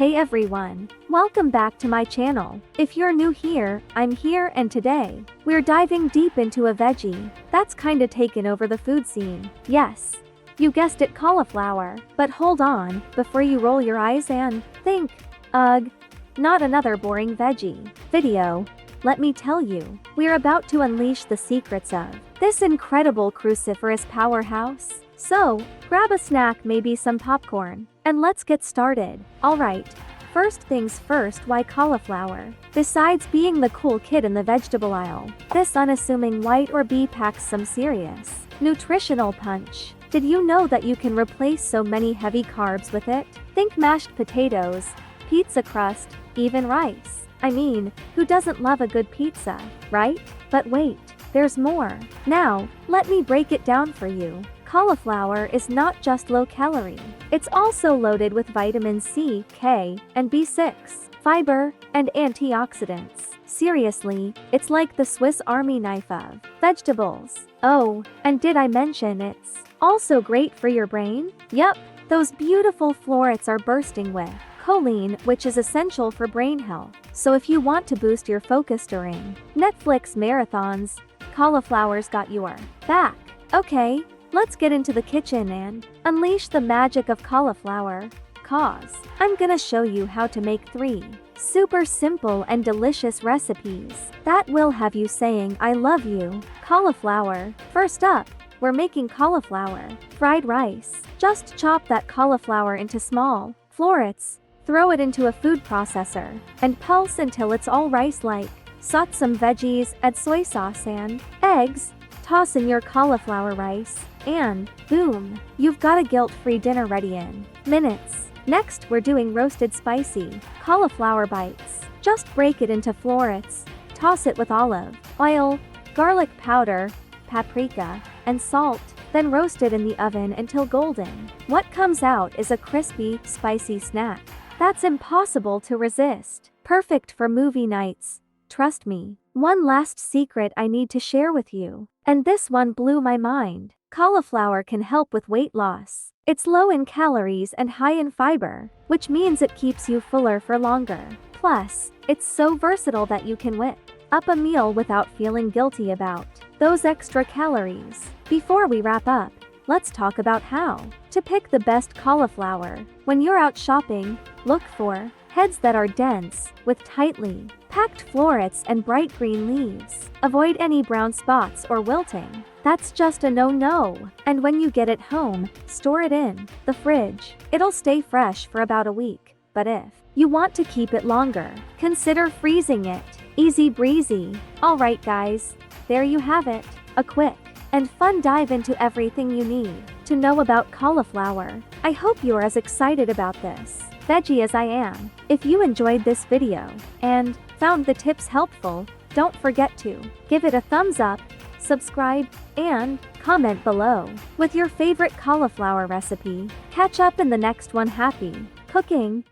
Hey everyone, welcome back to my channel. If you're new here, I'm here, and today, we're diving deep into a veggie that's kinda taken over the food scene. Yes, you guessed it, cauliflower. But hold on, before you roll your eyes and think, ugh, not another boring veggie video. Let me tell you, we're about to unleash the secrets of this incredible cruciferous powerhouse. So, grab a snack, maybe some popcorn, and let's get started. Alright, first things first, why cauliflower? Besides being the cool kid in the vegetable aisle, this unassuming white or bee packs some serious nutritional punch. Did you know that you can replace so many heavy carbs with it? Think mashed potatoes, pizza crust, even rice. I mean, who doesn't love a good pizza, right? But wait, there's more. Now, let me break it down for you. Cauliflower is not just low-calorie. It's also loaded with vitamin C, K, and B6, fiber, and antioxidants. Seriously, it's like the Swiss Army knife of vegetables. Oh, and did I mention it's also great for your brain? Yup, those beautiful florets are bursting with choline, which is essential for brain health. So if you want to boost your focus during Netflix marathons, cauliflower's got your back. Okay, let's get into the kitchen and unleash the magic of cauliflower. Cause I'm gonna show you how to make 3 super simple and delicious recipes that will have you saying I love you. Cauliflower. First up, we're making cauliflower fried rice. Just chop that cauliflower into small florets, throw it into a food processor, and pulse until it's all rice-like. Saute some veggies, add soy sauce and eggs, toss in your cauliflower rice, and boom, you've got a guilt-free dinner ready in minutes. Next, we're doing roasted spicy cauliflower bites. Just break it into florets, toss it with olive oil, garlic powder, paprika, and salt, then roast it in the oven until golden. What comes out is a crispy, spicy snack that's impossible to resist. Perfect for movie nights. Trust me. One last secret I need to share with you, and this one blew my mind. Cauliflower can help with weight loss. It's low in calories and high in fiber, which means it keeps you fuller for longer. Plus, it's so versatile that you can whip up a meal without feeling guilty about those extra calories. Before we wrap up, let's talk about how to pick the best cauliflower. When you're out shopping, look for heads that are dense, with tightly packed florets and bright green leaves. Avoid any brown spots or wilting. That's just a no-no. And when you get it home, store it in the fridge. It'll stay fresh for about a week. But if you want to keep it longer, consider freezing it. Easy breezy. Alright guys, there you have it. A quick and fun dive into everything you need to know about cauliflower. I hope you're as excited about this veggie as I am. If you enjoyed this video and found the tips helpful, don't forget to give it a thumbs up, subscribe, and comment below with your favorite cauliflower recipe. Catch up in the next one. Happy cooking!